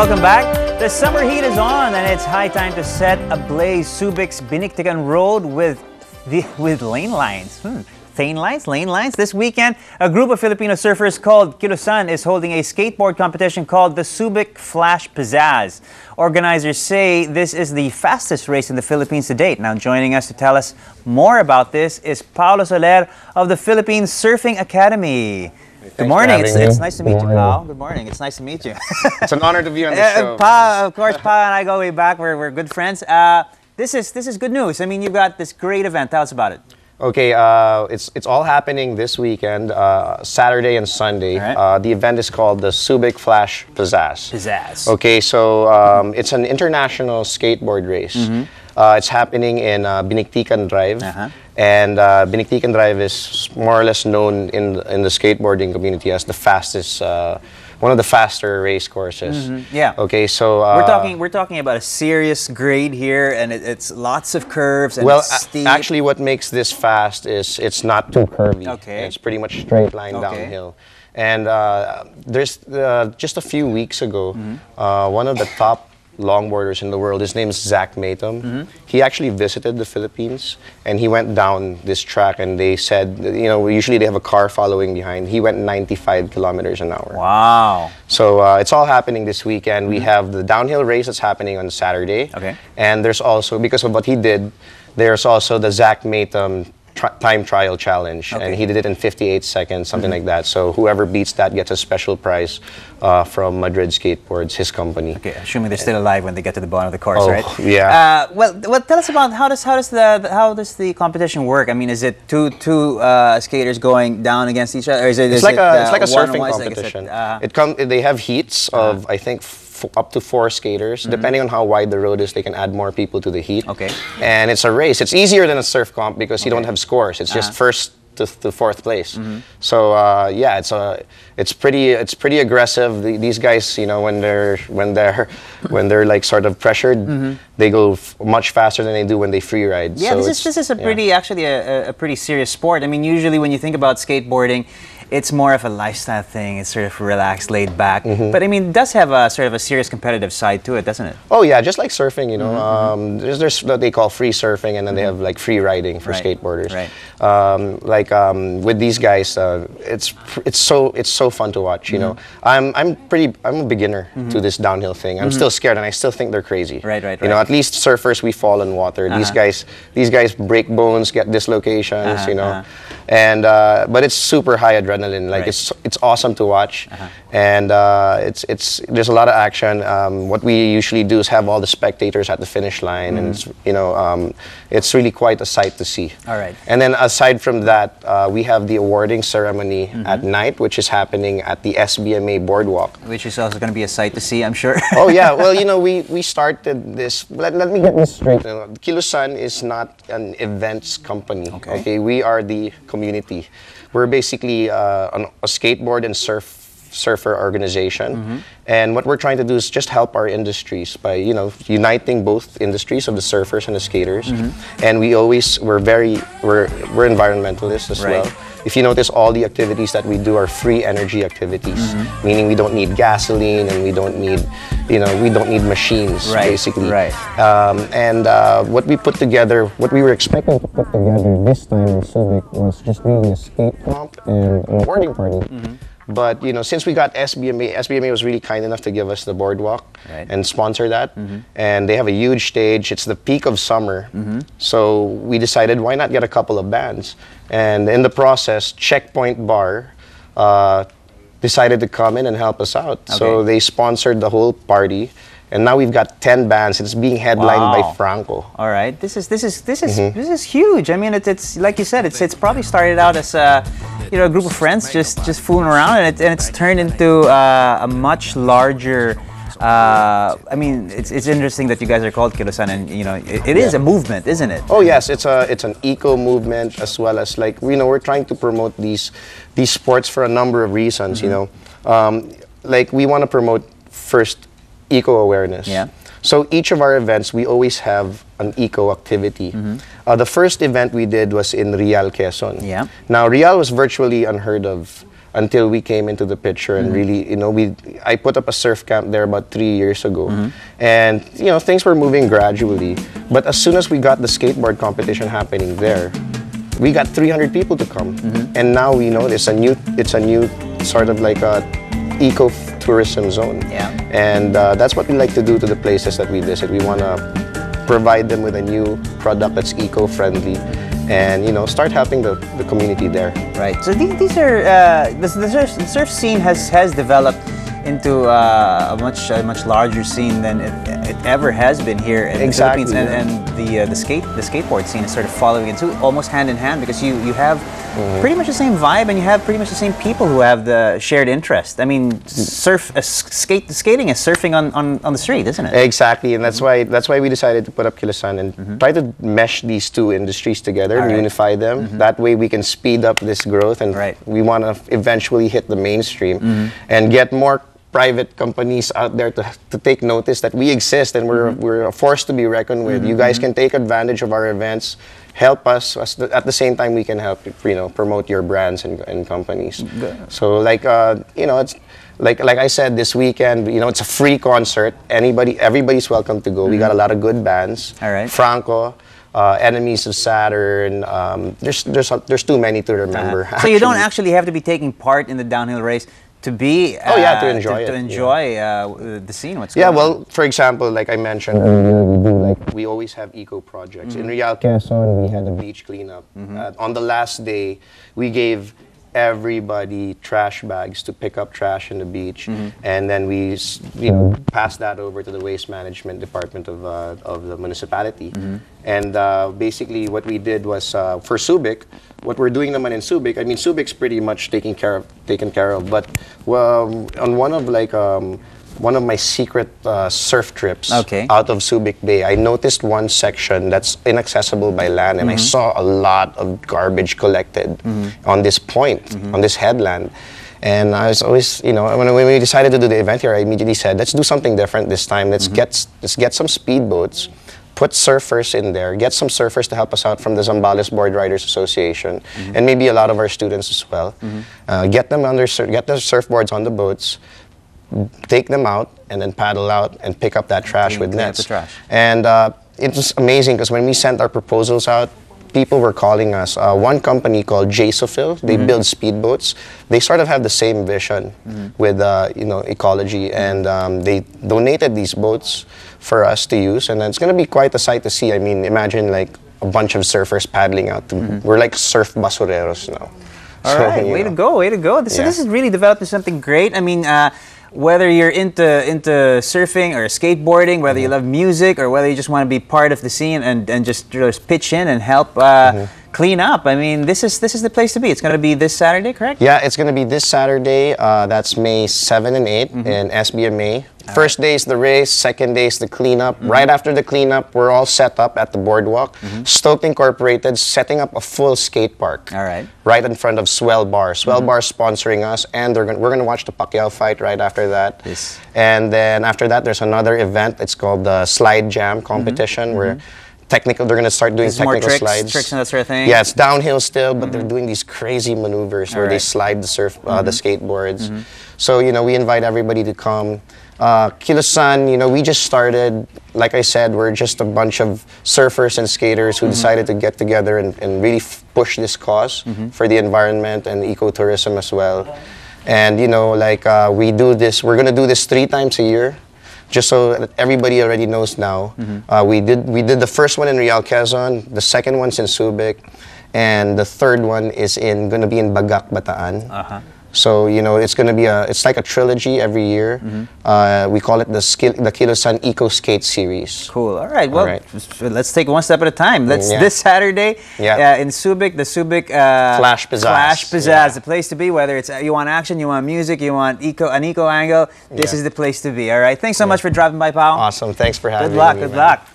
welcome back. The summer heat is on and it's high time to set ablaze Subic's Biniktikan Road with lane lines. Lane lines. This weekend, a group of Filipino surfers called Kilusan is holding a skateboard competition called the Subic Flash Pizzazz. Organizers say this is the fastest race in the Philippines to date. Now joining us to tell us more about this is Paolo Soler of the Philippine Surfing Academy. Good morning. It's nice to meet you, Pao. Good morning. It's nice to meet you. It's an honor to be on the show. Pa, of course, Pa and I go way back. We're good friends. This is good news. I mean, you've got this great event. Tell us about it. Okay, it's all happening this weekend, Saturday and Sunday. Right. The event is called the Subic Flash Pizzazz. Pizzazz. Okay, so it's an international skateboard race. It's happening in Biniktikan Drive. And Biniktikan Drive is more or less known in the skateboarding community as the fastest, one of the faster race courses. Yeah. Okay, so we're talking about a serious grade here, and it's lots of curves and it's steep. Actually, what makes this fast is it's not too curvy. Okay. It's pretty much straight line downhill. And there's just a few weeks ago, one of the top longboarders in the world, his name is Zach Matum. He actually visited the Philippines and he went down this track, and they said, you know, usually they have a car following behind. He went 95 kilometers an hour. Wow. So it's all happening this weekend. We have the downhill race that's happening on Saturday. Okay. And there's also, because of what he did, there's also the Zach Matum time trial challenge, and he did it in 58 seconds, something like that. So whoever beats that gets a special prize from Madrid Skateboards, his company. Okay, assuming they're still alive when they get to the bottom of the course, right? Yeah. Well, tell us about how does the competition work? I mean, is it two skaters going down against each other, or is it? It's like a surfing competition. They have heats of I think up to 4 skaters. Depending on how wide the road is, they can add more people to the heat. Okay. And it's a race. It's easier than a surf comp because you don't have scores. It's just first to 4th place. So yeah, it's pretty aggressive. These guys, you know, when they're like sort of pressured, they go much faster than they do when they free ride. Yeah, so this is a pretty actually a pretty serious sport. I mean, usually when you think about skateboarding, it's more of a lifestyle thing. It's sort of relaxed, laid back. But I mean, it does have a sort of a serious competitive side to it, doesn't it? Oh yeah, just like surfing, you know. There's what they call free surfing, and then they have like free riding for skateboarders. Right. With these guys, it's so fun to watch. You know, I'm a beginner to this downhill thing. I'm still scared, and I still think they're crazy. Right. You know, at least surfers, we fall in water. These guys break bones, get dislocations. You know, and but it's super high adrenaline. Like it's awesome to watch, and there's a lot of action. What we usually do is have all the spectators at the finish line, and it's, you know, it's really quite a sight to see. All right. And then aside from that, we have the awarding ceremony at night, which is happening at the SBMA boardwalk. Which is also going to be a sight to see, I'm sure. Oh yeah, well, you know, we started this. Let me get this straight. Kilusan is not an events company. Okay, we are the community. We're basically a skateboard and surfer organization, and what we're trying to do is just help our industries by, you know, uniting both industries of the surfers and the skaters. And we're environmentalists as well. If you notice, all the activities that we do are free energy activities, meaning we don't need gasoline and we don't need, you know, we don't need machines, basically. And what we put together, what we were expecting to put together this time in Subic was just really a skate comp and a boarding party. But, you know, since we got SBMA was really kind enough to give us the boardwalk and sponsor that. And they have a huge stage. It's the peak of summer. So we decided, why not get a couple of bands? And in the process, Checkpoint Bar decided to come in and help us out. So they sponsored the whole party. And now we've got 10 bands. It's being headlined by Franco. All right, this is huge. I mean, it's like you said, it's probably started out as a group of friends just fooling around, and it's turned into a much larger. I mean, it's interesting that you guys are called Kilusan, and you know, it is a movement, isn't it? Oh yes, it's an eco movement, as well as, like, you know, we're trying to promote these sports for a number of reasons. You know, like, we want to promote first eco-awareness. Yeah. So each of our events, we always have an eco activity. The first event we did was in Real, Quezon. Yeah. Now, Real was virtually unheard of until we came into the picture and really, you know, I put up a surf camp there about 3 years ago, and you know, things were moving gradually. But as soon as we got the skateboard competition happening there, we got 300 people to come, and now we know it's a new sort of like a eco-tourism zone. Yeah. And that's what we like to do to the places that we visit. We want to provide them with a new product that's eco-friendly, and you know, start helping the community there. Right. So these are the surf scene has developed into a much larger scene than it ever has been here in the Philippines, and the skateboard scene is sort of following it too, almost hand in hand, because you have pretty much the same vibe, and you have pretty much the same people who have the shared interest. I mean, skating is surfing on the street, isn't it? Exactly, and that's why we decided to put up Kilusan and try to mesh these two industries together and unify them. That way we can speed up this growth, and we want to eventually hit the mainstream and get more private companies out there to take notice that we exist, and we're a force to be reckoned with. You guys can take advantage of our events, help us, at the same time we can help, you know, promote your brands and companies. So like you know, it's like I said, this weekend, you know, it's a free concert. Everybody's welcome to go. We got a lot of good bands. All right. Franco, Enemies of Saturn. There's too many to remember. So you don't actually have to be taking part in the downhill race to be to enjoy the scene. What's going on? Well, for example, like I mentioned earlier, we always have eco projects. In Real Quezon, we had a beach cleanup. On the last day, we gave everybody trash bags to pick up trash in the beach, and then we passed that over to the waste management department of the municipality. And basically what we did was for Subic, what we're doing naman in Subic, I mean, Subic's pretty much taken care of, but on one of my secret surf trips out of Subic Bay, I noticed one section that's inaccessible by land, and I saw a lot of garbage collected on this point, on this headland. And I was always, you know, when we decided to do the event here, I immediately said, let's do something different this time. Let's get some speedboats, put surfers in there, get some surfers to help us out from the Zambales Board Riders Association, and maybe a lot of our students as well. Get the surfboards on the boats, take them out, and then paddle out and pick up that trash with nets. And it was amazing because when we sent our proposals out, people were calling us. One company called Jasofil, they build speedboats. They sort of have the same vision with you know, ecology, and they donated these boats for us to use, and it's going to be quite a sight to see. I mean, imagine like a bunch of surfers paddling out. We're like surf basureros now. All right, way to go, way to go. So this is really developed into something great. I mean, whether you're into surfing or skateboarding, whether you love music or whether you just want to be part of the scene and just pitch in and help clean up. I mean, this is the place to be. It's going to be this Saturday, correct? Yeah, it's going to be this Saturday. That's May 7 and 8 in SBMA. First day is the race, second day is the cleanup. Right after the cleanup, we're all set up at the boardwalk. Stoke Incorporated setting up a full skate park. All right. Right in front of Swell Bar. Swell Bar sponsoring us, and we're going to watch the Pacquiao fight right after that. Yes. And then after that, there's another event. It's called the Slide Jam competition, where they're going to start doing technical slides. Tricks and that sort of thing. Yeah, it's downhill still, but they're doing these crazy maneuvers where they slide the the skateboards. So, you know, we invite everybody to come. Kilusan, you know, we just started. Like I said, we're just a bunch of surfers and skaters who decided to get together and really push this cause for the environment and ecotourism as well. And, you know, like we're going to do this 3 times a year. Just so that everybody already knows now. We did the first one in Real Quezon, the second one's in Subic, and the third one is going to be in Bagak, Bataan. So, you know, it's like a trilogy every year. We call it the Kilusan Eco Skate Series. Cool. All right. Well, let's take one step at a time. This Saturday in Subic, the Subic Flash Pizzazz. The place to be. Whether it's you want action, you want music, you want an eco angle, this is the place to be. All right. Thanks so much for dropping by, pal. Awesome. Thanks for having me. Good luck.